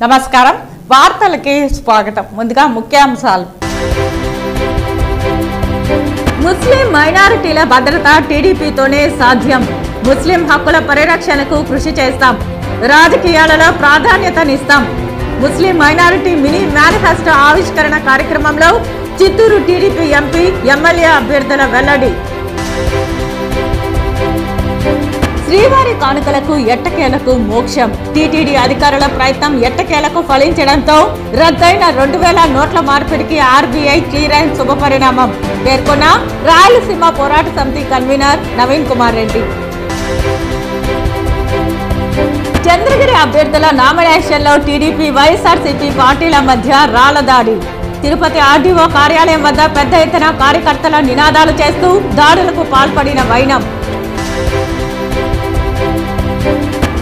నమస్కారం వార్తలకి స్వాగతం ముందుగా ముఖ్యాంశాలు ముస్లిం మైనారిటీల భద్రత టీడీపీతోనే సాధ్యం ముస్లిం హక్కుల పరిరక్షణకు కృషి చేస్తాం రాజకీయాలలో ప్రాధాన్యతనిస్తాం ముస్లిం మైనారిటీ మినీ మేనిఫెస్టో ఆవిష్కరణ కార్యక్రమంలో చిత్తూరు టీడీపీ ఎంపీ ఎమ్మెల్యే అభ్యర్థుల వెల్లడి శ్రీవారి కానుకలకు ఎట్టకేలకు మోక్షం టీటీడీ అధికారుల ప్రయత్నం ఎట్టకేలకు ఫలించడంతో రద్దయిన 2000 నోట్ల మార్పిడికి ఆర్బీఐ క్లియరెన్స్ శుభపరిణామం పేర్కొన్న రాయలసీమ పోరాట సమితి కన్వీనర్ నవీన్ కుమార్ రెడ్డి. చంద్రగిరి అభ్యర్థుల నామినేషన్లో టీడీపీ వైఎస్ఆర్సీపీ పార్టీల మధ్య రాళ్లదాడి తిరుపతి ఆర్డీఓ కార్యాలయం వద్ద పెద్ద ఎత్తున కార్యకర్తల నినాదాలు చేస్తూ దాడులకు పాల్పడిన వైనం.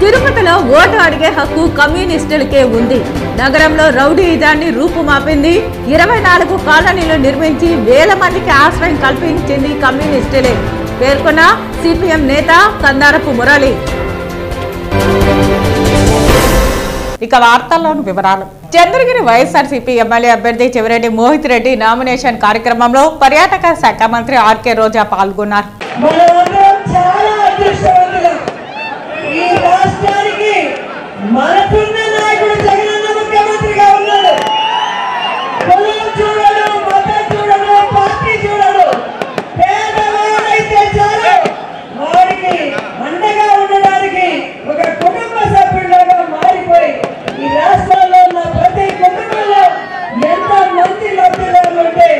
తిరుపతిలో ఓటు అడిగే హక్కు కమ్యూనిస్టులకే ఉంది నగరంలో రౌడీయిజాన్ని రూపుమాపింది 24 కాలనీలు నిర్మించి వేల మందికి ఆశ్రయం కల్పించింది కమ్యూనిస్టులే పేర్కొన్న సిపిఎం నేత కందారపు మురళి. ఇక వార్తల్లోని వివరాలు. చంద్రగిరి వైఎస్ఆర్సీపీ ఎమ్మెల్యే అభ్యర్థి చెవిరెడ్డి మోహిత్ రెడ్డి నామినేషన్ కార్యక్రమంలో పర్యాటక శాఖ మంత్రి ఆర్కే రోజా పాల్గొన్నారు. మనకున్న నాయకుడు జగనన్న ముఖ్యమంత్రిగా ఉన్నాడు. కులం చూడడు, మతం చూడడు, పార్టీ చూడడు. పేదవాడైతే చాలు వారికి అండగా ఉండడానికి ఒక కుటుంబ సభ్యులుగా మారిపోయి ఈ రాష్ట్రంలో ఉన్న ప్రతి కుటుంబంలో ఎంత మంది లబ్ధిదారులు ఉంటే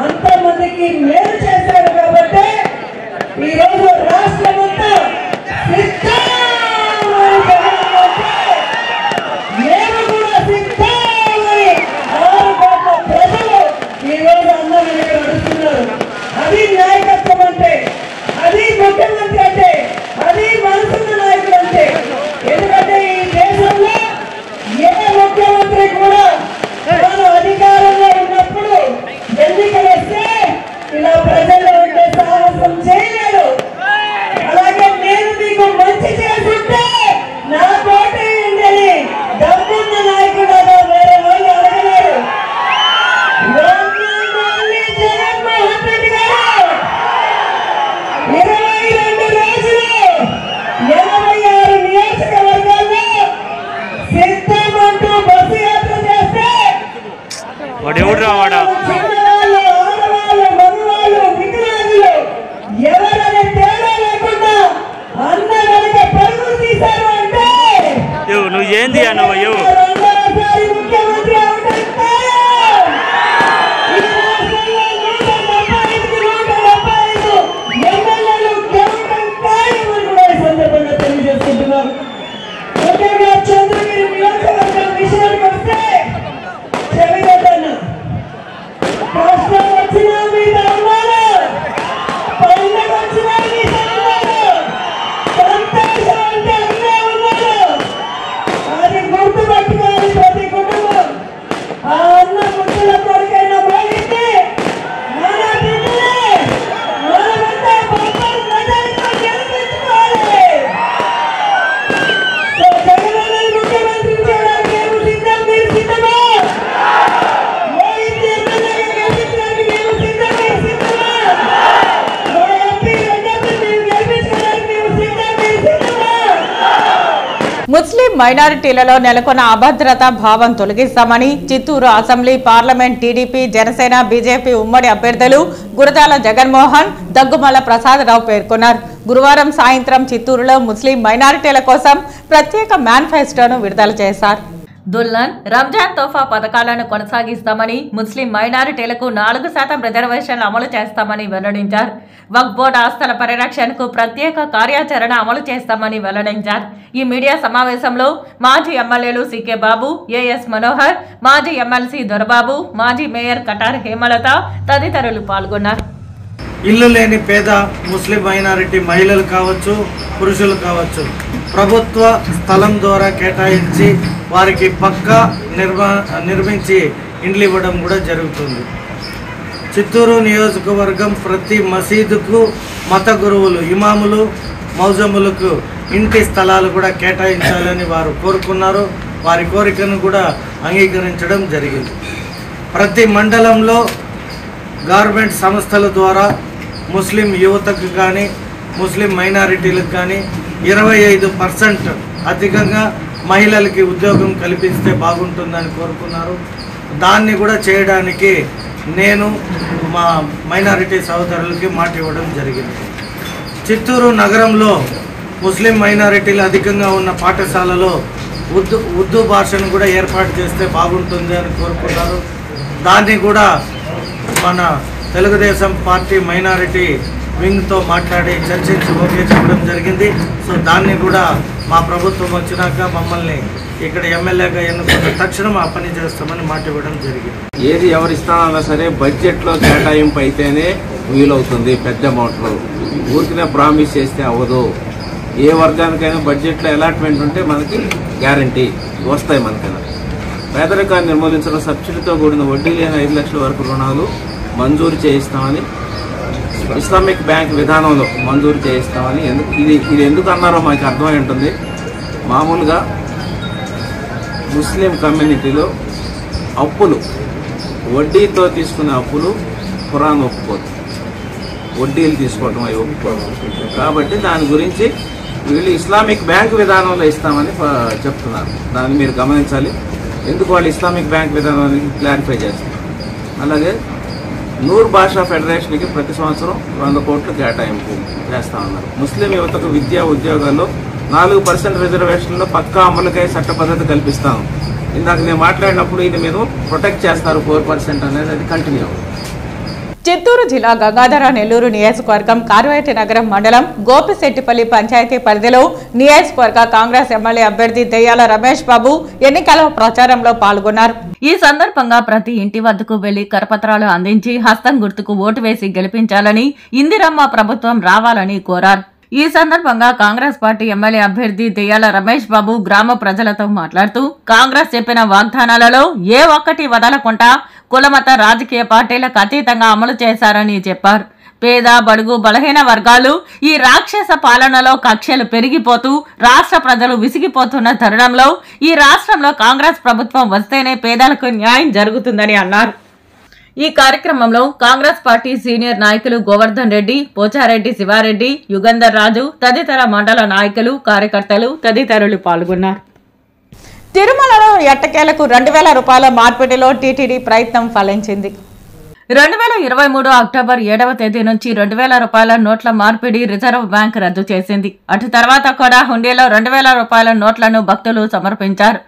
అంత మందికి మేలు చేశాడు. కాబట్టి ఈ రోజు రాష్ట్రమంతా ముఖ్యమంత్రి అంటే అది మనసున్న నాయకుడు అంటే. ఎందుకంటే ఈ దేశంలో ఏ ముఖ్యమంత్రి కూడా తాను అధికారంలో ఉన్నప్పుడు ఎన్నికలు వస్తే ఇలా ప్రజల్లో ఉండే సాహసం చేయలేడు. అలాగే నేను మీకు మంచి చేస్తుంటే నా పోటీ ఉండని డబ్బున్న నాయకుడు అదో వేరే వాళ్ళు అడగలేరు. జగన్మోహన్ రెడ్డి గారు 22 రోజులు 86 నియోజకవర్గాల్లో సిద్ధమంటూ బస్సు యాత్ర చేస్తే చిన్నవాళ్ళు, ఆడవాళ్ళు, మగవాళ్ళు, వికలాంగులు ఎవరనే తేడా లేకుండా అన్న వెనక పరుగులు తీశారు అంటే నువ్వు ఏంది అన్నవా రెండవసారి ముఖ్యమంత్రి అవడానికి చంద్రగిరి నియోజకవర్గం విషయానికి వస్తే చెవిగొట్టన్న కష్టం వచ్చినా మీద ఉన్నారు, పండుగ వచ్చినా మీద ఉన్నారు, సంతోషం అంటే అన్నీ ఉన్నారు. అది గుర్తుపెట్టుకోవాలి ప్రతి కుటుంబం. ఆ అన్న ముద్దుల కొడుకైన మోహితే మన బిడ్డలే, మనమంతా బంగారు ప్రజలతో గెలిపించుకోవాలి. ముఖ్యమంత్రి చేయడానికి మేము సిద్ధం, మీరు సిద్ధమా? మోహిత్ ఎమ్మెల్యేగా గెలిపించడానికి మేము సిద్ధం, మీరు సిద్ధమా? మా ఎంపీ రెండోసారి మేము గెలిపించడానికి మేము సిద్ధం, మీరు సిద్ధమా? ముస్లిం మైనారిటీలలో నెలకొన్న అభద్రతా భావం తొలగిస్తామని Chittoor assembly parliament TDP Janasena BJP ఉమ్మడి అభ్యర్థులు గురజాల జగన్మోహన్ దగ్గుమల్ల ప్రసాదరావు పేర్కొన్నారు. గురువారం సాయంత్రం చిత్తూరులో ముస్లిం మైనారిటీల కోసం ప్రత్యేక మేనిఫెస్టోను విడుదల చేశారు. దుల్హన్ రంజాన్ తోఫా పథకాలను కొనసాగిస్తామని ముస్లిం మైనారిటీలకు 4% రిజర్వేషన్లు అమలు చేస్తామని వెల్లడించారు. వక్ఫ్ బోర్డు ఆస్తుల పరిరక్షణకు ప్రత్యేక కార్యాచరణ అమలు చేస్తామని వెల్లడించారు. ఈ మీడియా సమావేశంలో మాజీ ఎమ్మెల్యేలు సికే బాబు, ఏఎస్ మనోహర్, మాజీ ఎమ్మెల్సీ దొరబాబు, మాజీ మేయర్ కటార్ హేమలత తదితరులు పాల్గొన్నారు. ఇల్లు లేని పేద ముస్లిం మైనారిటీ మహిళలు కావచ్చు, పురుషులు కావచ్చు, ప్రభుత్వ స్థలం ద్వారా కేటాయించి వారికి పక్కా నిర్మించి ఇండ్లు ఇవ్వడం కూడా జరుగుతుంది. చిత్తూరు నియోజకవర్గం ప్రతి మసీదుకు మత గురువులు, ఇమాములు, మౌజములకు ఇంటి స్థలాలు కూడా కేటాయించాలని వారు కోరుకున్నారు. వారి కోరికను కూడా అంగీకరించడం జరిగింది. ప్రతి మండలంలో గవర్నమెంట్ సంస్థల ద్వారా ముస్లిం యువతకు కానీ ముస్లిం మైనారిటీలకు కానీ 25% అధికంగా మహిళలకి ఉద్యోగం కల్పిస్తే బాగుంటుందని కోరుకున్నారు. దాన్ని కూడా చేయడానికి నేను మా మైనారిటీ సోదరులకి మాట ఇవ్వడం జరిగింది. చిత్తూరు నగరంలో ముస్లిం మైనారిటీలు అధికంగా ఉన్న పాఠశాలలో ఉర్దూ భాషను కూడా ఏర్పాటు చేస్తే బాగుంటుంది అని కోరుకున్నారు. దాన్ని కూడా మన తెలుగుదేశం పార్టీ మైనారిటీ వింగ్తో మాట్లాడి చర్చించి ఓకే చెప్పడం జరిగింది. సో దాన్ని కూడా మా ప్రభుత్వం వచ్చినాక మమ్మల్ని ఇక్కడ ఎమ్మెల్యేగా ఎన్నుకున్న తక్షణం ఆ పని చేస్తామని మాట ఇవ్వడం జరిగింది. ఏది ఎవరు ఇస్తానన్నా సరే బడ్జెట్లో కేటాయింపు అయితేనే వీలవుతుంది. పెద్ద అమౌంట్లు ఊరికినే ప్రామిస్ చేస్తే అవ్వదు. ఏ వర్గానికైనా బడ్జెట్లో అలాట్మెంట్ ఉంటే మనకి గ్యారంటీ వస్తాయి. మనకైనా పేదరికాన్ని నిర్మూలించడం, సబ్సిడీతో కూడిన వడ్డీ లేని 5 లక్షల వరకు రుణాలు మంజూరు చేయిస్తామని ఇస్లామిక్ బ్యాంక్ విధానంలో మంజూరు చేయిస్తామని ఇది ఎందుకు అన్నారో మాకు అర్థమై ఉంటుంది. మామూలుగా ముస్లిం కమ్యూనిటీలో అప్పులు, వడ్డీతో తీసుకునే అప్పులు ఖురాన్ ఒప్పుకోదు, వడ్డీలు తీసుకోవడం అవి ఒప్పుకోదు. కాబట్టి దాని గురించి వీళ్ళు ఇస్లామిక్ బ్యాంక్ విధానంలో ఇస్తామని చెప్తున్నారు. దాన్ని మీరు గమనించాలి. ఎందుకు వాళ్ళు ఇస్లామిక్ బ్యాంక్ విధానాన్ని క్లారిఫై చేస్తారు. అలాగే నూర్ భాషా ఫెడరేషన్కి ప్రతి సంవత్సరం 100 కోట్లు కేటాయింపు చేస్తా ఉన్నారు. ముస్లిం యువతకు విద్యా ఉద్యోగాల్లో 4% రిజర్వేషన్లో పక్కా అమలుకై చట్ట పద్ధతి కల్పిస్తాము. ఇందాక నేను మాట్లాడినప్పుడు ఇది మీరు ప్రొటెక్ట్ చేస్తారు 4% అనేది, అది కంటిన్యూ అవుతుంది. చిత్తూరు జిల్లా గంగాధర నెల్లూరు నియోజకవర్గం కార్వేటి నగరం మండలం గోపిశెట్టిపల్లి పంచాయతీ పరిధిలో నియోజకవర్గ కాంగ్రెస్ ఎమ్మెల్యే అభ్యర్థి దెయ్యాల రమేష్ బాబు ఎన్నికల ప్రచారంలో పాల్గొన్నారు. ఈ సందర్భంగా ప్రతి ఇంటి వద్దకు వెళ్లి కరపత్రాలు అందించి హస్తం గుర్తుకు ఓటు వేసి గెలిపించాలని, ఇందిరమ్మ ప్రభుత్వం రావాలని కోరారు. ఈ సందర్భంగా కాంగ్రెస్ పార్టీ ఎమ్మెల్యే అభ్యర్థి దెయ్యాల రమేష్ బాబు గ్రామ ప్రజలతో మాట్లాడుతూ కాంగ్రెస్ చెప్పిన వాగ్దానాలలో ఏ ఒక్కటి వదలకుండా కులమత రాజకీయ పార్టీలకు అతీతంగా అమలు చేశారని చెప్పారు. పేద బడుగు బలహీన వర్గాలు ఈ రాక్షస పాలనలో కక్షలు పెరిగిపోతూ రాష్ట్ర ప్రజలు విసిగిపోతున్న తరుణంలో ఈ రాష్ట్రంలో కాంగ్రెస్ ప్రభుత్వం వస్తేనే పేదలకు న్యాయం జరుగుతుందని అన్నారు. ఈ కార్యక్రమంలో కాంగ్రెస్ పార్టీ సీనియర్ నాయకులు గోవర్ధన్ రెడ్డి, పోచారెడ్డి శివారెడ్డి, యుగంధర్ రాజు తదితర మండల నాయకులు, కార్యకర్తలు తదితరులు పాల్గొన్నారు. తిరుమలలో ఎట్టకేలకు 2,000 రూపాయల మార్పిడిలో టీటీడీ ప్రయత్నం ఫలించింది. 2023 అక్టోబర్ 7వ తేదీ నుంచి 2,000 రూపాయల నోట్ల మార్పిడి రిజర్వ్ బ్యాంక్ రద్దు చేసింది. అటు తర్వాత కూడా హుండీలో 2,000 రూపాయల నోట్లను భక్తులు సమర్పించారు.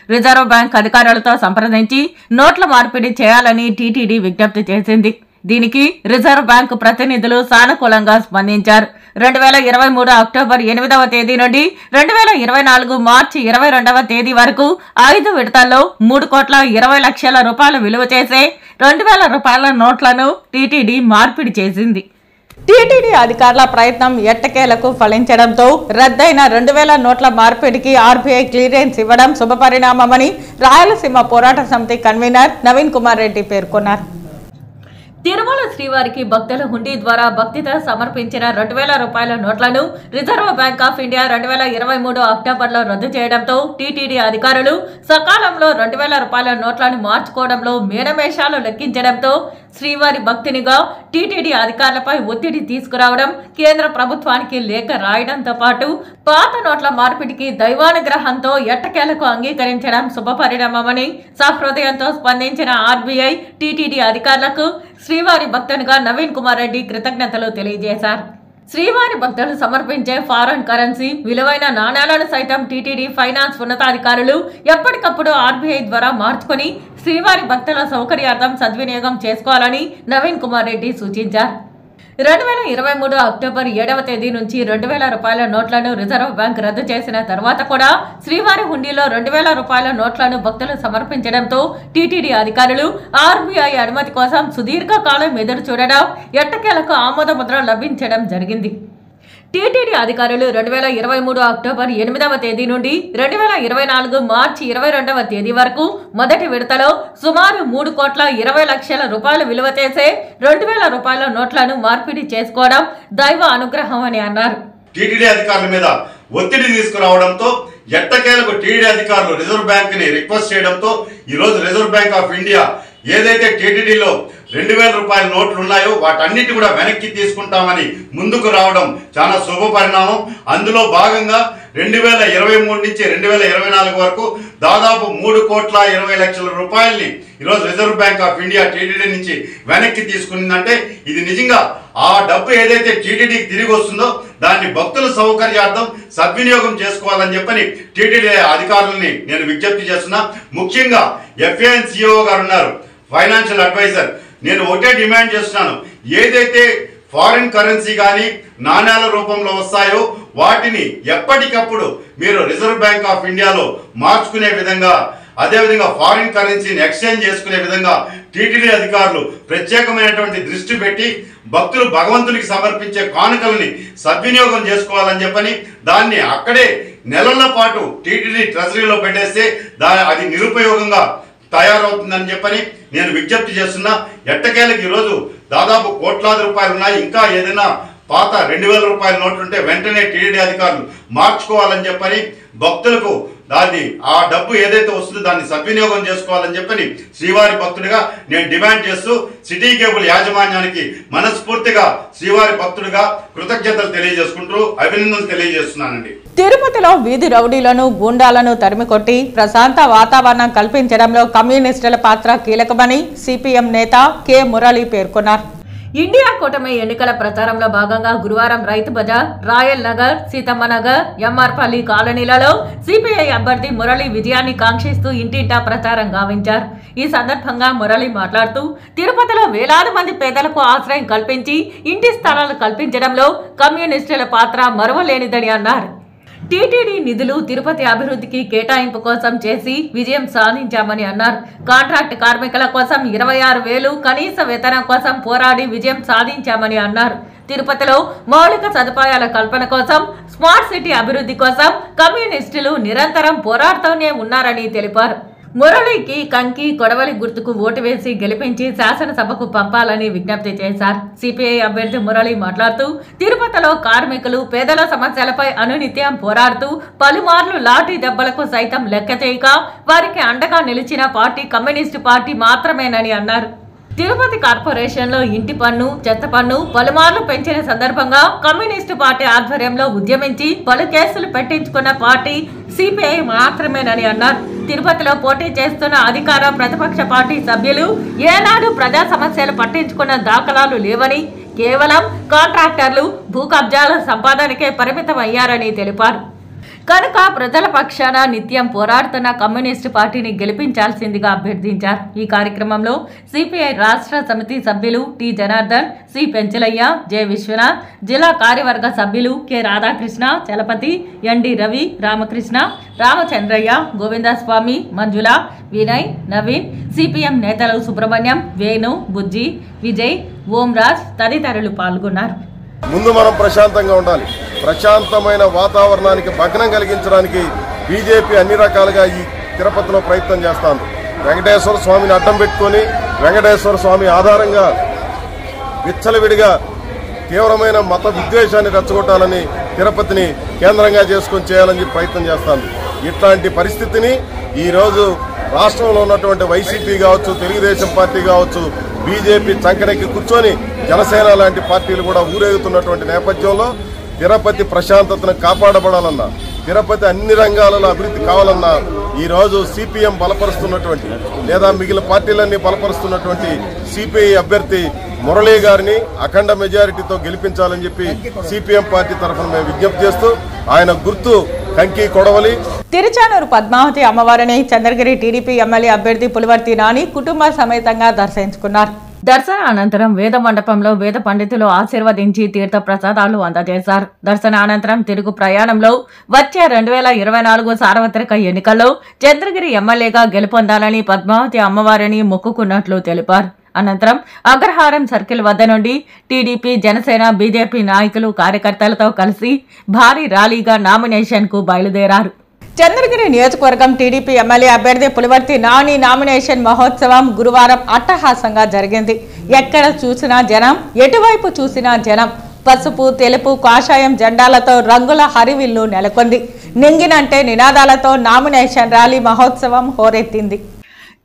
రిజర్వ్ బ్యాంక్ అధికారులతో సంప్రదించి నోట్ల మార్పిడి చేయాలని టీటీడీ విజ్ఞప్తి చేసింది. దీనికి రిజర్వ్ బ్యాంకు ప్రతినిధులు సానుకూలంగా స్పందించారు. 2023 అక్టోబర్ 8వ తేదీ నుండి 2024 మార్చి 22వ తేదీ వరకు 5 విడతల్లో 3,20,00,000 రూపాయలు విలువ చేసే 2,000 రూపాయల నోట్లను టీటీడీ మార్పిడి చేసింది. టీటీడీ అధికారుల ప్రయత్నం ఎట్టకేలకు ఫలించడంతో రద్దయిన 2,000 నోట్ల మార్పిడికి ఆర్బీఐ క్లియరెన్స్ ఇవ్వడం శుభపరిణామమని రాయలసీమ పోరాట సమితి కన్వీనర్ నవీన్ కుమార్ రెడ్డి పేర్కొన్నారు. తిరుమల శ్రీవారికి భక్తుల హుండీ ద్వారా భక్తితో సమర్పించిన 2,000 రూపాయల నోట్లను రిజర్వ్ బ్యాంక్ ఆఫ్ ఇండియా 2023 అక్టోబర్లో రద్దు చేయడంతో టీటీడీ అధికారులు సకాలంలో 2,000 రూపాయల నోట్లను మార్చుకోవడంలో మేనమేషాలు లెక్కించడంతో శ్రీవారి భక్తినిగా టీటీడీ అధికారులపై ఒత్తిడి తీసుకురావడం, కేంద్ర ప్రభుత్వానికి లేఖ రాయడంతో పాటు పాత నోట్ల మార్పిడికి దైవానుగ్రహంతో ఎట్టకేలకు అంగీకరించడం శుభపరిణామమని సహృదయంతో స్పందించిన ఆర్బీఐ టీటీడీ అధికారులకు శ్రీవారి భక్తునిగా నవీన్ కుమార్ రెడ్డి కృతజ్ఞతలు తెలియజేశారు. శ్రీవారి భక్తులు సమర్పించే ఫారెన్ కరెన్సీ, విలువైన నాణ్యాలను సైతం టీటీడీ ఫైనాన్స్ ఉన్నతాధికారులు ఎప్పటికప్పుడు ఆర్బీఐ ద్వారా మార్చుకుని శ్రీవారి భక్తుల సౌకర్యార్థం సద్వినియోగం చేసుకోవాలని నవీన్ కుమార్ రెడ్డి సూచించారు. 2023 అక్టోబర్ 7వ తేదీ నుంచి 2,000 రూపాయల నోట్లను రిజర్వ్ బ్యాంక్ రద్దు చేసిన తర్వాత కూడా శ్రీవారి హుండీలో 2,000 రూపాయల నోట్లను భక్తులు సమర్పించడంతో టీటీడీ అధికారులు ఆర్బీఐ అనుమతి కోసం సుదీర్ఘకాలం ఎదురు చూడడం, ఎట్టకేలకు ఆమోద ముద్ర లభించడం జరిగింది. టీటీడీ అధికారులు 2023 అక్టోబర్ 8వ తేదీ నుండి 2024 మార్చి 22వ తేదీ వరకు మొదటి విడతలో సుమారు 3,20,00,000 రూపాయలు విలువ చేసే 2,000 రూపాయల నోట్లను మార్పిడి చేసుకోవడం దైవ అనుగ్రహం అని అన్నారు. టీటీడీ అధికారుల మీద ఒత్తిడి తీసుకురావడంతో ఎట్టకేలకు టీడీ అధికారులు రిజర్వ్ బ్యాంక్ని రిక్వెస్ట్ చేయడంతో ఈరోజు రిజర్వ్ బ్యాంక్ ఆఫ్ ఇండియా ఏదైతే టీటీడీలో 2000 రూపాయల నోట్లు ఉన్నాయో వాటన్నిటి కూడా వెనక్కి తీసుకుంటామని ముందుకు రావడం చాలా శుభ పరిణామం. అందులో భాగంగా 2023 నుంచి 2024 వరకు దాదాపు 3,20,00,000 రూపాయలని ఈరోజు reserve bank of India TTD నుంచి వెనక్కి తీసుకుందంటే ఇది నిజంగా ఆ డబ్బు ఏదైతే టీటీడీకి తిరిగి వస్తుందో దాన్ని భక్తుల సౌకర్యార్థం సద్వినియోగం చేసుకోవాలని చెప్పని టీటీడీ అధికారులని నేను విజ్ఞప్తి చేస్తున్నా. ముఖ్యంగా FANCO గారు ఉన్నారు, ఫైనాన్షియల్ అడ్వైజర్. నేను ఒకటే డిమాండ్ చేస్తున్నాను, ఏదైతే ఫారిన్ కరెన్సీ కానీ నాణ్యాల రూపంలో వస్తాయో వాటిని ఎప్పటికప్పుడు మీరు రిజర్వ్ బ్యాంక్ ఆఫ్ ఇండియాలో మార్చుకునే విధంగా, అదేవిధంగా ఫారిన్ కరెన్సీని ఎక్స్చేంజ్ చేసుకునే విధంగా టీటీడీ అధికారులు ప్రత్యేకమైనటువంటి దృష్టి పెట్టి భక్తులు భగవంతునికి సమర్పించే కానుకలని సద్వినియోగం చేసుకోవాలని చెప్పని దాన్ని అక్కడే నెలల పాటు టీటీడీ ట్రెజరీలో పెట్టేస్తే అది నిరుపయోగంగా తయారవుతుందని చెప్పని నేను విజ్ఞప్తి చేస్తున్నా. ఎట్టకేలకు ఈరోజు దాదాపు కోట్లాది రూపాయలు ఉన్నాయి. ఇంకా ఏదైనా పాత 2000 రూపాయల నోట్లు ఉంటే వెంటనే టీటీడీ అధికారులు మార్చుకోవాలని చెప్పని భక్తులకు దాన్ని ఆ డబ్బు ఏదైతే వస్తుందో దాన్ని సద్వినియోగం చేసుకోవాలని చెప్పని శ్రీవారి భక్తుడిగా నేను డిమాండ్ చేస్తూ సిటీ కేబుల్ యాజమాన్యానికి మనస్ఫూర్తిగా శ్రీవారి భక్తుడిగా కృతజ్ఞతలు తెలియజేసుకుంటూ అభినందనలు తెలియజేస్తున్నానండి. తిరుపతిలో వీధి రౌడీలను గూండాలను తరిమికొట్టి ప్రశాంత వాతావరణం కల్పించడంలో కమ్యూనిస్టుల పాత్ర కీలకమని సిపిఎం నేత కె మురళి పేర్కొన్నారు. ఇండియా కూటమి ఎన్నికల ప్రచారంలో భాగంగా గురువారం రైతు బజార్, రాయల్ నగర్, సీతమ్మ నగర్, ఎంఆర్పల్లి కాలనీలలో సిపిఐ అభ్యర్థి మురళి విజయాన్ని కాంక్షిస్తూ ఇంటింటా ప్రచారం గావించారు. ఈ సందర్భంగా మురళి మాట్లాడుతూ తిరుపతిలో వేలాది మంది పేదలకు ఆశ్రయం కల్పించి ఇంటి స్థలాలు కల్పించడంలో కమ్యూనిస్టుల పాత్ర మరువలేనిదని అన్నారు. టీటీడీ నిధులు తిరుపతి అభివృద్ధికి కేటాయింపు కోసం చేసి విజయం సాధించామని అన్నారు. కాంట్రాక్ట్ కార్మికుల కోసం 26,000 కనీస వేతనం కోసం పోరాడి విజయం సాధించామని అన్నారు. తిరుపతిలో మౌలిక సదుపాయాల కల్పన కోసం, స్మార్ట్ సిటీ అభివృద్ధి కోసం కమ్యూనిస్టులు నిరంతరం పోరాడుతూనే ఉన్నారని తెలిపారు. మురళికి కంకి కొడవలి గుర్తుకు ఓటు వేసి గెలిపించి శాసనసభకు పంపాలని విజ్ఞప్తి చేశారు. సిపిఐ అభ్యర్థి మురళి మాట్లాడుతూ తిరుపతిలో కార్మికులు, పేదల సమస్యలపై అనునిత్యం పోరాడుతూ పలుమార్లు లాఠీ దెబ్బలకు సైతం లెక్క చేయక వారికి అండగా నిలిచిన పార్టీ కమ్యూనిస్టు పార్టీ మాత్రమేనని అన్నారు. తిరుపతి కార్పొరేషన్లో ఇంటి పన్ను, చెత్త పన్ను పలుమార్లు పెంచిన సందర్భంగా కమ్యూనిస్టు పార్టీ ఆధ్వర్యంలో ఉద్యమించి పలు కేసులు పెట్టించుకున్న పార్టీ సిపిఐ మాత్రమేనని అన్నారు. తిరుపతిలో పోటీ చేస్తున్న అధికార ప్రతిపక్ష పార్టీ సభ్యులు ఏనాడు ప్రజా సమస్యలు పట్టించుకున్న దాఖలాలు లేవని, కేవలం కాంట్రాక్టర్లు భూ కబ్జాల సంపాదనకే పరిమితం అయ్యారని తెలిపారు. కనుక ప్రజల పక్షాన నిత్యం పోరాడుతున్న కమ్యూనిస్టు పార్టీని గెలిపించాల్సిందిగా అభ్యర్థించారు. ఈ కార్యక్రమంలో సిపిఐ రాష్ట్ర సమితి సభ్యులు T Janardhan, C Penchalayya, J Vishwanath, జిల్లా కార్యవర్గ సభ్యులు K Radhakrishna, Chalapathi, ND Ravi, Ramakrishna, Ramachandraiah, Govindaswamy, Manjula, Vinay, Naveen, CPM నేతలు సుబ్రహ్మణ్యం, వేణు, బుజ్జి, విజయ్, ఓంరాజ్ తదితరులు పాల్గొన్నారు. ముందు మనం ప్రశాంతంగా ఉండాలి. ప్రశాంతమైన వాతావరణానికి భగ్నం కలిగించడానికి బీజేపీ అన్ని రకాలుగా ఈ తిరుపతిలో ప్రయత్నం చేస్తాను. వెంకటేశ్వర స్వామిని అడ్డం పెట్టుకొని వెంకటేశ్వర స్వామి ఆధారంగా విచ్చలవిడిగా తీవ్రమైన మత విద్వేషాన్ని రెచ్చగొట్టాలని తిరుపతిని కేంద్రంగా చేసుకొని చేయాలని ప్రయత్నం చేస్తాను. ఇట్లాంటి పరిస్థితిని ఈరోజు రాష్ట్రంలో ఉన్నటువంటి వైసీపీ కావచ్చు, తెలుగుదేశం పార్టీ కావచ్చు, బీజేపీ చంకరెక్కి కూర్చొని జనసేన లాంటి పార్టీలు కూడా ఊరేగుతున్నటువంటి నేపథ్యంలో తిరుపతి ప్రశాంతతను కాపాడబడాలన్నా, తిరుపతి అన్ని రంగాలలో అభివృద్ధి కావాలన్నా ఈరోజు సిపిఎం బలపరుస్తున్నటువంటి లేదా మిగిలిన పార్టీలన్నీ బలపరుస్తున్నటువంటి సిపిఐ అభ్యర్థి మురళీ గారిని అఖండ మెజారిటీతో గెలిపించాలని చెప్పి సిపిఎం పార్టీ తరఫున మేము విజ్ఞప్తి చేస్తూ ఆయన గుర్తు కంకి కొడవలి. తిరుచానూరు పద్మావతి అమ్మవారిని చంద్రగిరి టీడీపీ ఎమ్మెల్యే అభ్యర్థి పులివర్తి నాని కుటుంబ సమేతంగా దర్శించుకున్నారు. దర్శన అనంతరం వేద మండపంలో వేద పండితులు ఆశీర్వదించి తీర్థ ప్రసాదాలు అందజేశారు. దర్శన అనంతరం తిరుగు ప్రయాణంలో వచ్చే 2024 సార్వత్రిక ఎన్నికల్లో చంద్రగిరి ఎమ్మెల్యేగా గెలుపొందాలని పద్మావతి అమ్మవారిని మొక్కుకున్నట్లు తెలిపారు. అనంతరం అగ్రహారం సర్కిల్ వద్ద నుండి టీడీపీ, జనసేన, బీజేపీ నాయకులు, కార్యకర్తలతో కలిసి భారీ ర్యాలీగా నామినేషన్ కు బయలుదేరారు. చంద్రగిరి నియోజకవర్గం టీడీపీ ఎమ్మెల్యే అభ్యర్థి పులివర్తి నాని నామినేషన్ మహోత్సవం గురువారం అట్టహాసంగా జరిగింది. ఎక్కడ చూసినా జనం, ఎటువైపు చూసినా జనం. పసుపు, తెలుపు, కాషాయం జెండాలతో రంగుల హరివిల్లు నెలకొంది. నింగినంటే నినాదాలతో నామినేషన్ ర్యాలీ మహోత్సవం హోరెత్తింది.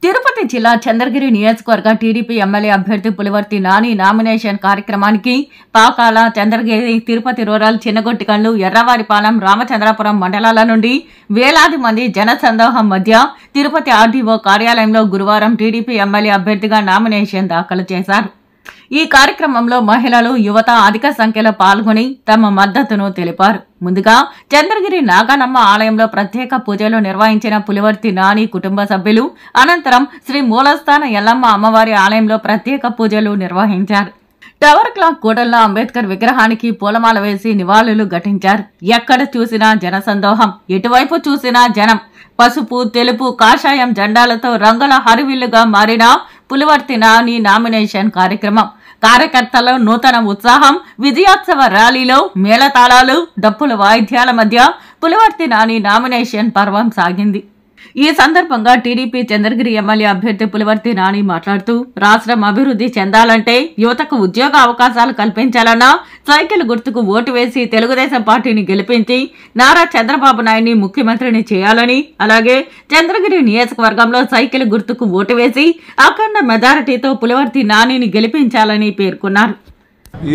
తిరుపతి జిల్లా చంద్రగిరి నియోజకవర్గ టీడీపీ ఎమ్మెల్యే అభ్యర్థి పులివర్తి నాని నామినేషన్ కార్యక్రమానికి పాకాల, చంద్రగిరి, తిరుపతి రూరల్, చిన్నగొట్టికల్లు, ఎర్రవారిపాలెం, రామచంద్రాపురం మండలాల నుండి వేలాది మంది జనసందోహం మధ్య తిరుపతి ఆర్డీఓ కార్యాలయంలో గురువారం టీడీపీ ఎమ్మెల్యే అభ్యర్థిగా నామినేషన్ దాఖలు చేశారు. ఈ కార్యక్రమంలో మహిళలు, యువత అధిక సంఖ్యలో పాల్గొని తమ మద్దతును తెలిపారు. ముందుగా చంద్రగిరి నాగాలమ్మ ఆలయంలో ప్రత్యేక పూజలు నిర్వహించిన పులివర్తి నాని కుటుంబ సభ్యులు అనంతరం శ్రీ మూలస్థాన ఎల్లమ్మ అమ్మవారి ఆలయంలో ప్రత్యేక పూజలు నిర్వహించారు. టవర్ క్లాక్ కూడల్లో అంబేద్కర్ విగ్రహానికి పూలమాల వేసి నివాళులు ఘటించారు. ఎక్కడ చూసినా జనసందోహం, ఎటువైపు చూసినా జనం. పసుపు, తెలుపు, కాషాయం జెండాలతో రంగుల హరివిల్లుగా మారిన పులివర్తి నాని నామినేషన్ కార్యక్రమం. కార్యకర్తల నూతన ఉత్సాహం, విజయోత్సవ ర్యాలీలో మేళతాళాలు, డప్పుల వాయిద్యాల మధ్య పులివర్తి నాని నామినేషన్ పర్వం సాగింది. ఈ సందర్భంగా టీడీపీ చంద్రగిరి ఎమ్మెల్యే అభ్యర్థి పులివర్తి నాని మాట్లాడుతూ రాష్ట్రం అభివృద్ధి చెందాలంటే యువతకు ఉద్యోగ అవకాశాలు కల్పించాలన్నా సైకిల్ గుర్తుకు ఓటు వేసి తెలుగుదేశం పార్టీని గెలిపించి నారా చంద్రబాబు నాయుడిని ముఖ్యమంత్రిని చేయాలని, అలాగే చంద్రగిరి నియోజకవర్గంలో సైకిల్ గుర్తుకు ఓటు వేసి అఖండ మెజారిటీతో పులివర్తి నానిని గెలిపించాలని పేర్కొన్నారు.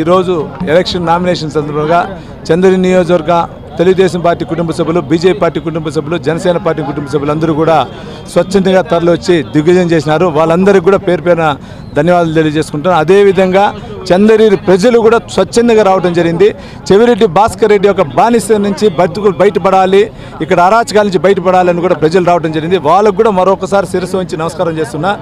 ఈరోజు ఎలక్షన్ నామినేషన్ సందర్భంగా చంద్రగిరి నియోజకవర్గ తెలుగుదేశం పార్టీ కుటుంబ సభ్యులు, బీజేపీ పార్టీ కుటుంబ సభ్యులు, జనసేన పార్టీ కుటుంబ సభ్యులు అందరూ కూడా స్వచ్ఛందంగా తరలి వచ్చి దిగ్విజయం చేసినారు. వాళ్ళందరికీ కూడా పేరు పేరున ధన్యవాదాలు తెలియజేసుకుంటాను. అదేవిధంగా చంద్రగిరి ప్రజలు కూడా స్వచ్ఛందంగా రావడం జరిగింది. చెవిరెడ్డి భాస్కర్ రెడ్డి యొక్క బానిస నుంచి బయటపడాలి, ఇక్కడ అరాచకాల నుంచి బయటపడాలని కూడా ప్రజలు రావడం జరిగింది. వాళ్ళకు కూడా మరొకసారి శిరస్సు ఉంచి నమస్కారం చేస్తున్నా.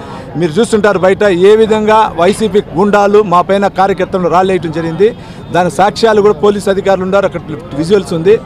మీరు చూస్తుంటారు బయట ఏ విధంగా వైసీపీ గుండాలు మా పైన కార్యకర్తలను రాళ్ళేయటం జరిగింది. దాని సాక్ష్యాలు కూడా పోలీసు అధికారులు ఉన్నారు, అక్కడ విజువల్స్ ఉంది.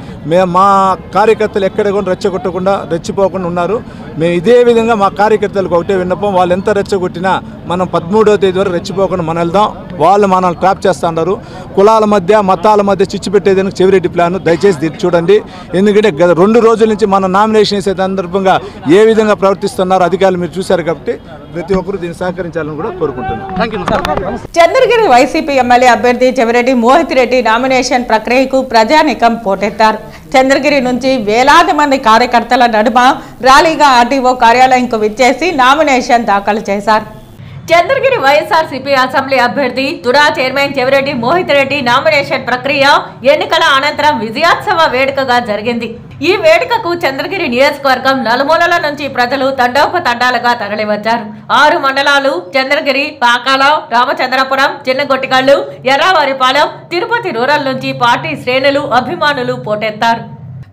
మా కార్యకర్తలు ఎక్కడ కూడా రెచ్చిపోకుండా ఉన్నారు. మేము ఇదే విధంగా మా కార్యకర్తలకు ఒకటే విన్నపం, వాళ్ళు ఎంత రెచ్చగొట్టినా మనం 13వ తేదీ వరకు రెచ్చిపోకుండా మనం వెళ్దాం. వాళ్ళు మనల్ని ట్రాప్ చేస్తూ ఉన్నారు. కులాల మధ్య, మతాల మధ్య చిచ్చు పెట్టేదానికి చెవిరెడ్డి ప్లాన్ దయచేసి చూడండి. ఎందుకంటే 2 రోజుల నుంచి మన నామినేషన్ వేసే సందర్భంగా ఏ విధంగా ప్రవర్తిస్తున్నారో అధికారులు మీరు చూశారు. కాబట్టి ప్రతి ఒక్కరూ దీన్ని సహకరించాలని కూడా కోరుకుంటున్నాను. చంద్రగిరి వైసీపీ ఎమ్మెల్యే అభ్యర్థి చెవిరెడ్డి మోహిత్ రెడ్డి నామినేషన్ ప్రక్రియకు ప్రజానికం పోటెత్తారు. చంద్రగిరి నుంచి వేలాది మంది కార్యకర్తల నడుమ ర్యాలీగా ఆర్డీఓ కార్యాలయంకు విచ్చేసి నామినేషన్ దాఖలు చేశారు. చంద్రగిరి వైఎస్ఆర్సీపీ అసెంబ్లీ అభ్యర్థి తుడా చైర్మన్ చెవిరెడ్డి మోహిత్ రెడ్డి నామినేషన్ ప్రక్రియ ఎన్నికల అనంతరం విజయోత్సవ వేడుకగా జరిగింది. ఈ వేడుకకు చంద్రగిరి నియోజకవర్గం నలుమూలల నుంచి ప్రజలు తండోపతండాలుగా తరలివచ్చారు. 6 మండలాలు చంద్రగిరి, పాకాల, రామచంద్రపురం, చిన్నగొట్టికల్లు, ఎర్రవారిపాలెం, తిరుపతి రూరల్ నుంచి పార్టీ శ్రేణులు, అభిమానులు పోటెత్తారు.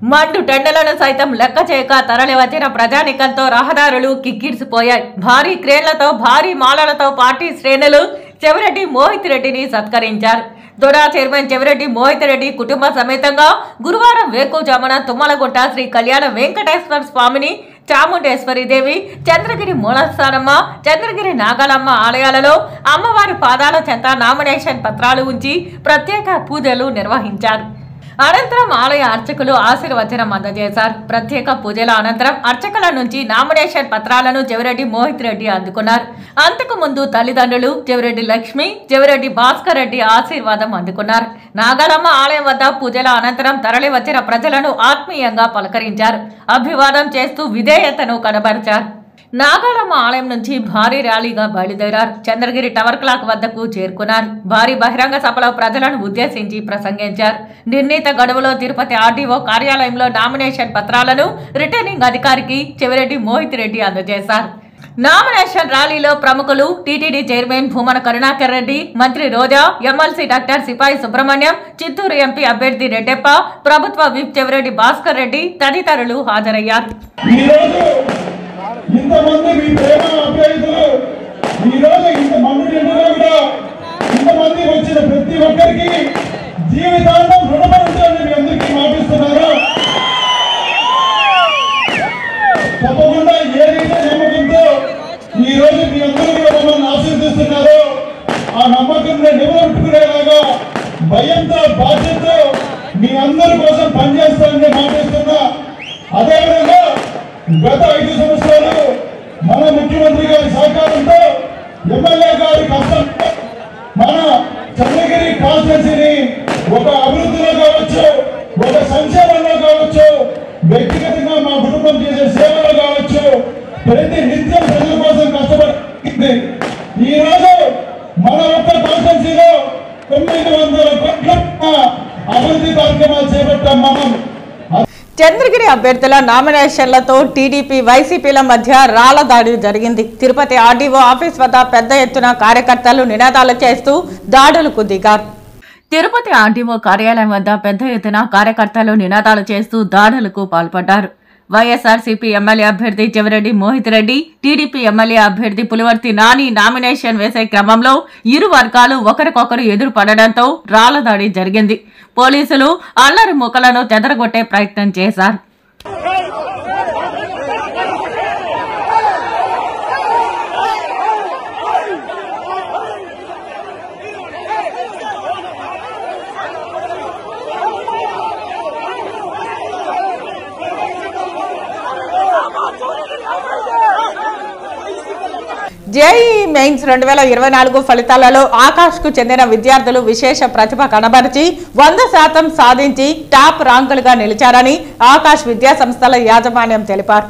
మండు టెండలను సైతం లెక్క చేయక తరలి వచ్చిన ప్రజానికంతో రహదారులు కిక్కిరిసిపోయాయి. భారీ క్రేన్లతో, భారీ మాలలతో పార్టీ శ్రేణులు చెవిరెడ్డి మోహిత్ రెడ్డిని సత్కరించారు. తుడా చైర్మన్ చెవిరెడ్డి మోహిత్ రెడ్డి కుటుంబ సమేతంగా గురువారం వేకువజామున తుమ్మలగుట్ట శ్రీ కళ్యాణ వెంకటేశ్వర స్వామిని, చాముండేశ్వరి దేవి, చంద్రగిరి మూలస్థానమ్మ, చంద్రగిరి నాగాలమ్మ ఆలయాలలో అమ్మవారి పాదాల చెంత నామినేషన్ పత్రాలు ఉంచి ప్రత్యేక పూజలు నిర్వహించారు. అనంతరం ఆలయ అర్చకులు ఆశీర్వచనం అందజేశారు. ప్రత్యేక పూజల అనంతరం అర్చకుల నుంచి నామినేషన్ పత్రాలను చెవిరెడ్డి మోహిత్ రెడ్డి అందుకున్నారు. అంతకు ముందు తల్లిదండ్రులు చెవిరెడ్డి లక్ష్మి, చెవిరెడ్డి భాస్కర్ రెడ్డి ఆశీర్వాదం అందుకున్నారు. నాగాలమ్మ ఆలయం వద్ద పూజల అనంతరం తరలి వచ్చిన ప్రజలను ఆత్మీయంగా పలకరించారు. అభివాదం చేస్తూ విధేయతను కనబరిచారు. నాగాలమ్మ ఆలయం నుంచి భారీ ర్యాలీగా బయలుదేరారు. చంద్రగిరి టవర్ క్లాక్ వద్దకు చేరుకున్నారు. భారీ బహిరంగ సభలో ప్రజలను ఉద్దేశించి ప్రసంగించారు. నిర్ణీత గడువులో తిరుపతి ఆర్డీఓ కార్యాలయంలో నామినేషన్ పత్రాలను రిటర్నింగ్ అధికారికి చెవిరెడ్డి మోహిత్ రెడ్డి అందజేశారు. నామినేషన్ ర్యాలీలో ప్రముఖులు టీటీడీ చైర్మన్ భూమన కరుణాకర్ రెడ్డి, మంత్రి రోజా, ఎమ్మెల్సీ డాక్టర్ సిపాయి సుబ్రహ్మణ్యం, చిత్తూరు ఎంపీ అభ్యర్థి రెడ్డెప్ప, ప్రభుత్వ విప్ చెవిరెడ్డి భాస్కర్ రెడ్డి తదితరులు హాజరయ్యారు. ఇంతమంది మీ ప్రేమ అభ్యర్థులు ఈరోజు ఇంత మంది కూడా ఇంతమంది వచ్చిన ప్రతి ఒక్కరికి జీవితాంతం రుణపడుతుందని మీ అందరికీ మాటిస్తున్నారు. తప్పకుండా ఏదైతే నమ్మకంతో ఈ రోజు మీ అందరూ కూడా మమ్మల్ని ఆశీర్దిస్తున్నారో ఆ నమ్మకం నిలబెట్టుకునేలాగా భయంతో, బాధ్యతతో మీ అందరి కోసం పనిచేస్తానని మాటిస్తున్నా. అదేవిధంగా గత 5 సంవత్సరాలు మన ముఖ్యమంత్రి గారి సహకారంతో, ఎమ్మెల్యే గారి కష్టంతో మన చంద్రగిరి కాన్స్టిట్యున్సీని ఒక అభివృద్ధిలో కావచ్చు, ఒక సంక్షేమంలో కావచ్చు 500 కోట్ల అభివృద్ధి కార్యక్రమాలు చేపట్టాం మనం. చంద్రగిరి అభ్యర్థుల నామినేషన్లతో టీడీపీ వైసీపీల మధ్య రాళ్ల దాడి జరిగింది. తిరుపతి ఆర్డీఓ ఆఫీస్ వద్ద పెద్ద ఎత్తున కార్యకర్తలు నినాదాలు చేస్తూ దాడులకు దిగారు. తిరుపతి ఆర్డీఓ కార్యాలయం వద్ద పెద్ద ఎత్తున కార్యకర్తలు నినాదాలు చేస్తూ దాడులకు పాల్పడ్డారు. వైఎస్ఆర్సీపీ ఎమ్మెల్యే అభ్యర్థి చెవిరెడ్డి మోహిత్ రెడ్డి, టీడీపీ ఎమ్మెల్యే అభ్యర్థి పులివర్తి నాని నామినేషన్ వేసే క్రమంలో ఇరు వర్గాలు ఒకరికొకరు ఎదురు పడడంతో రాళ్ల దాడి జరిగింది. పోలీసులు అల్లరి ముక్కలను చెదరగొట్టే ప్రయత్నం చేశారు. జేఈఈ మెయిన్స్ 2024 ఫలితాలలో ఆకాష్ కు చెందిన విద్యార్థులు విశేష ప్రతిభ కనబరిచి 100% సాధించి టాప్ ర్యాంకులుగా నిలిచారని ఆకాష్ విద్యా సంస్థల యాజమాన్యం తెలిపారు.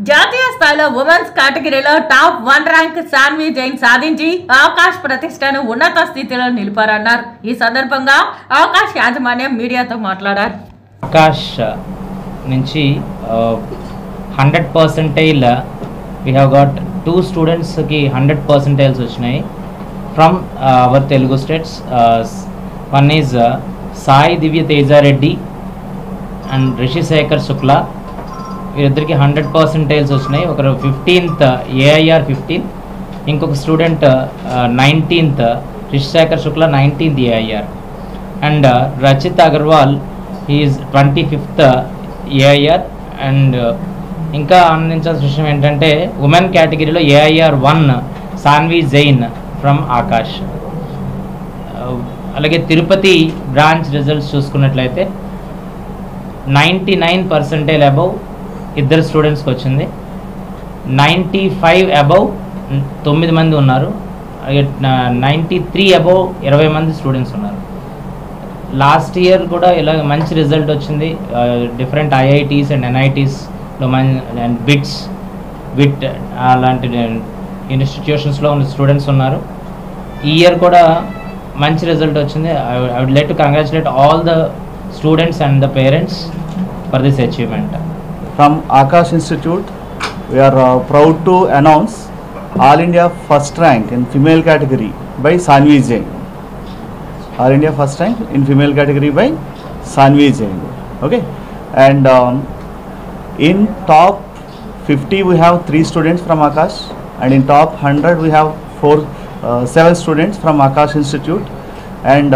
జాతీయ స్థాయిలో ఉమెన్స్ కేటగిరీలో టాప్ 1 ర్యాంక్ సాన్వి జైన్ సాధించి ఆకాష్ ప్రతిష్టను ఉన్నత స్థితిలో నిలిపారన్నారు. ఈ సందర్భంగా ఆకాష్ యాజమాన్యం మీడియాతో మాట్లాడారు. ఆకాష్ నుంచి 100% we have got 2 students ki 100% వచ్చినాయి from our Telugu states. One is Sai Divya Teja Reddy and Rishi Sekhar Shukla. వీరిద్దరికి 100% వచ్చినాయి. ఒకరు 15th AIR 15, ఇంకొక student 19th Rishi Shekhar Shukla 19th AIR. And Rachit Agarwal is 25th AIR. And ఇంకా ఆనందించాల్సిన విషయం ఏంటంటే ఉమెన్ కేటగిరీలో AIR 1 Saanvi Jain from Aakash. అలాగే తిరుపతి బ్రాంచ్ రిజల్ట్స్ చూసుకున్నట్లయితే 99% అబవ్ ఇద్దరు స్టూడెంట్స్కి వచ్చింది. 95 అబవ్ 9 మంది ఉన్నారు. అలాగే 93 అబవ్ 20 మంది స్టూడెంట్స్ ఉన్నారు. లాస్ట్ ఇయర్ కూడా ఇలా మంచి రిజల్ట్ వచ్చింది. డిఫరెంట్ IITs అండ్ NITsలో అండ్ బిట్ అలాంటి ఇన్స్టిట్యూషన్స్లో ఉన్న స్టూడెంట్స్ ఉన్నారు. ఈ ఇయర్ కూడా మంచి రిజల్ట్ వచ్చింది. I would like to congratulate all the students and the parents for this achievement. From Akash Institute, we are proud to announce All India first rank in female category by Sanvi Jain. All India first rank in female category by Sanvi Jain. Okay, and in top 50 we have 3 students from Akash, and in top 100 we have 7 students from Akash Institute, and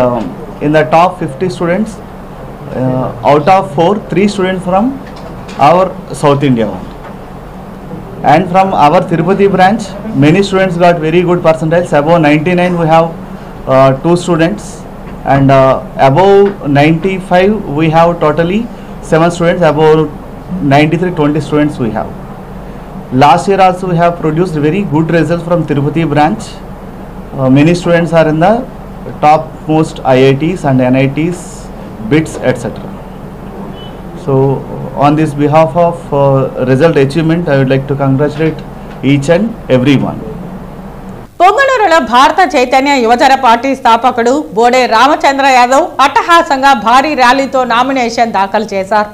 in the top 50 students, out of 4, 3 students from our South India one. And from our Tirupati branch, many students got very good percentiles. Above 99 we have 2 students, and above 95 we have totally 7 students. Above 93, 20 students we have. Last year also we have produced very good results from Tirupati branch. Many students are in the top most IITs and NITs, BITS, etc. So on this behalf of result achievement, I would like to congratulate each and everyone. పొంగనూరులో భారత చైతన్య యువజన party స్థాపకుడు బోడే రామచంద్ర యాదవ్ అట్టహాసంగా భారీ ర్యాలీతో nomination దాఖలు చేశారు.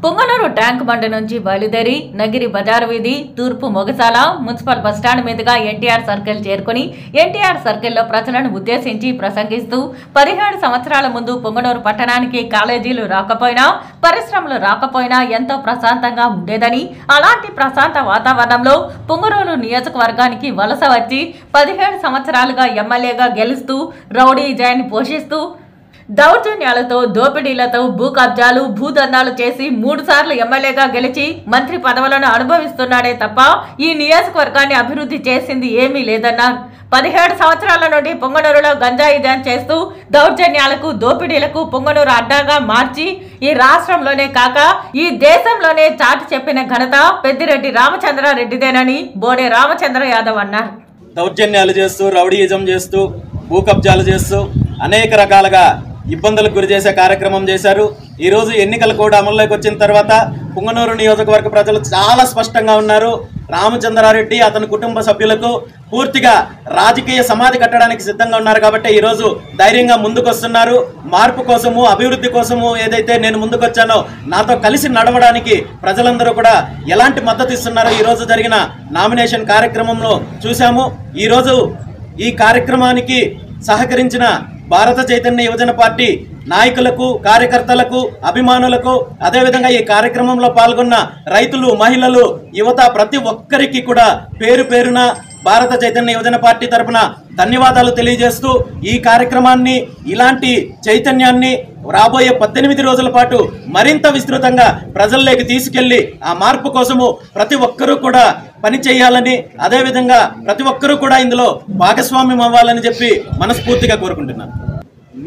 Punganur tank bund నుంచి బయలుదేరి నగిరి బజారు వీధి, తూర్పు మొగసాల, మున్సిపల్ బస్టాండ్ మీదుగా ఎన్టీఆర్ సర్కిల్ చేరుకుని ఎన్టీఆర్ సర్కిల్లో ప్రజలను ఉద్దేశించి ప్రసంగిస్తూ 17 సంవత్సరాల ముందు పొంగనూరు పట్టణానికి కాలేజీలు రాకపోయినా, పరిశ్రమలు రాకపోయినా ఎంతో ప్రశాంతంగా ఉండేదని, అలాంటి ప్రశాంత వాతావరణంలో పొంగనూరు నియోజకవర్గానికి వలస వచ్చి 17 సంవత్సరాలుగా ఎమ్మెల్యేగా గెలుస్తూ రౌడీజాన్ని పోషిస్తూ దౌర్జన్యాలతో, దోపిడీలతో, భూ కబ్జాలు, భూదందాలు చేసి 3 సార్లు ఎమ్మెల్యేగా గెలిచి మంత్రి పదవులను అనుభవిస్తున్నాడే తప్ప ఈ నియోజకవర్గాన్ని అభివృద్ధి చేసింది ఏమీ లేదన్నారు. 17 సంవత్సరాల నుండి పొంగనూరులో గంజాయి డ్యాన్ చేస్తూ దౌర్జన్యాలకు, దోపిడీలకు పొంగనూరు అడ్డాగా మార్చి ఈ రాష్ట్రంలోనే కాక ఈ దేశంలోనే చాటి చెప్పిన ఘనత పెద్దిరెడ్డి రామచంద్రారెడ్డిదేనని బోడే రామచంద్ర యాదవ్ అన్నారు. దౌర్జన్యాలు చేస్తూ, రౌడీయిజం చేస్తూ, భూ కబ్జాలు చేస్తూ అనేక రకాలుగా ఇబ్బందులకు గురి చేసే కార్యక్రమం చేశారు. ఈరోజు ఎన్నికల కోడ్ అమల్లోకి వచ్చిన తర్వాత పుంగనూరు నియోజకవర్గ ప్రజలు చాలా స్పష్టంగా ఉన్నారు. రామచంద్రారెడ్డి అతని కుటుంబ సభ్యులకు పూర్తిగా రాజకీయ సమాధి కట్టడానికి సిద్ధంగా ఉన్నారు. కాబట్టి ఈరోజు ధైర్యంగా ముందుకొస్తున్నారు. మార్పు కోసము, అభివృద్ధి కోసము ఏదైతే నేను ముందుకొచ్చానో నాతో కలిసి నడవడానికి ప్రజలందరూ కూడా ఎలాంటి మద్దతు ఇస్తున్నారో ఈరోజు జరిగిన నామినేషన్ కార్యక్రమంలో చూశాము. ఈరోజు ఈ కార్యక్రమానికి సహకరించిన భారత చైతన్య యువజన పార్టీ నాయకులకు, కార్యకర్తలకు, అభిమానులకు, అదేవిధంగా ఈ కార్యక్రమంలో పాల్గొన్న రైతులు, మహిళలు, యువత ప్రతి ఒక్కరికి కూడా పేరు పేరున భారత చైతన్య యువజన పార్టీ తరపున ధన్యవాదాలు తెలియజేస్తూ ఈ కార్యక్రమాన్ని, ఇలాంటి చైతన్యాన్ని రాబోయే 18 రోజుల పాటు మరింత విస్తృతంగా ప్రజల్లోకి తీసుకెళ్లి ఆ మార్పు కోసము ప్రతి ఒక్కరూ కూడా పని చేయాలని, అదేవిధంగా ప్రతి ఒక్కరూ కూడా ఇందులో భాగస్వామ్యం అవ్వాలని చెప్పి మనస్ఫూర్తిగా కోరుకుంటున్నాను.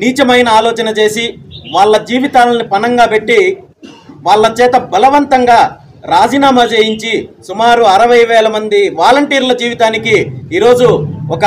నీచమైన ఆలోచన చేసి వాళ్ళ జీవితాలను పణంగా పెట్టి వాళ్ళ చేత బలవంతంగా రాజీనామా చేయించి సుమారు 60,000 మంది వాలంటీర్ల జీవితానికి ఈరోజు ఒక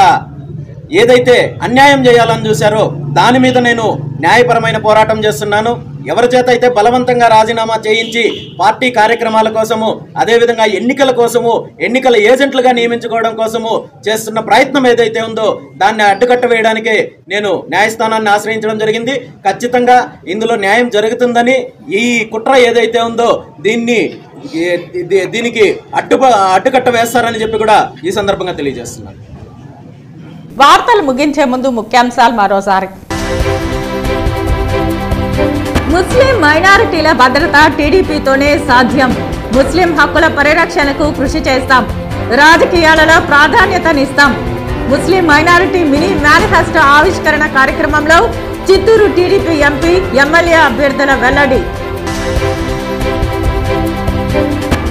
ఏదైతే అన్యాయం చేయాలని చూశారో దాని మీద నేను న్యాయపరమైన పోరాటం చేస్తున్నాను. ఎవరి చేత అయితే బలవంతంగా రాజీనామా చేయించి పార్టీ కార్యక్రమాల కోసము, అదేవిధంగా ఎన్నికల కోసము, ఎన్నికల ఏజెంట్లుగా నియమించుకోవడం కోసము చేస్తున్న ప్రయత్నం ఏదైతే ఉందో దాన్ని అడ్డుకట్ట వేయడానికే నేను న్యాయస్థానాన్ని ఆశ్రయించడం జరిగింది. ఖచ్చితంగా ఇందులో న్యాయం జరుగుతుందని, ఈ కుట్ర ఏదైతే ఉందో దీనికి అడ్డుకట్ట వేస్తారని చెప్పి కూడా ఈ సందర్భంగా తెలియజేస్తున్నాను. వార్తలు ముగించే ముందు ముఖ్యాంశాలు మరోసారి. ముస్లిం మైనారిటీల భద్రత టీడీపీతోనే సాధ్యం. ముస్లిం హక్కుల పరిరక్షణకు కృషి చేస్తాం. రాజకీయాలలో ప్రాధాన్యతనిస్తాం. ముస్లిం మైనారిటీ మినీ మేనిఫెస్టో ఆవిష్కరణ కార్యక్రమంలో చిత్తూరు టీడీపీ ఎంపీ, ఎమ్మెల్యే అభ్యర్థుల వెల్లడి.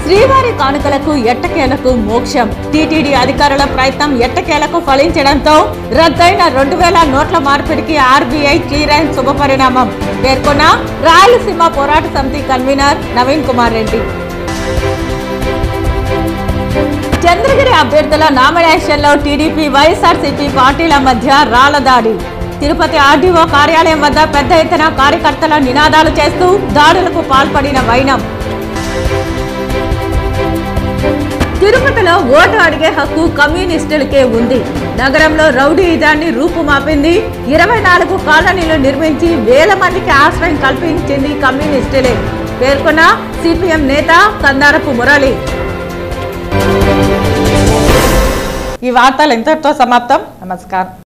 శ్రీవారి కానుకలకు ఎట్టకేలకు మోక్షం. టీటీడీ అధికారుల ప్రయత్నం ఎట్టకేలకు ఫలించడంతో రద్దయిన 2,000 నోట్ల మార్పిడికి ఆర్బీఐ క్లియరెన్స్ శుభపరిణామం పేర్కొన్న రాయలసీమ పోరాట సమితి కన్వీనర్ నవీన్ కుమార్ రెడ్డి. చంద్రగిరి అభ్యర్థుల నామినేషన్లో టీడీపీ, వైఎస్ఆర్సీపీ పార్టీల మధ్య రాళ్లదాడి. తిరుపతి ఆర్డీఓ కార్యాలయం వద్ద పెద్ద ఎత్తున కార్యకర్తల నినాదాలు చేస్తూ దాడులకు పాల్పడిన వైనం. తిరుపతిలో ఓటు అడిగే హక్కు కమ్యూనిస్టులకే ఉంది. నగరంలో రౌడీయిజాన్ని రూపుమాపింది. 24 కాలనీలు నిర్మించి వేల మందికి ఆశ్రయం కల్పించింది కమ్యూనిస్టులే పేర్కొన్న సిపిఎం నేత కందారపు మురళి. ఈ వార్తలు ఇంతటితో సమాప్తం. నమస్కారం.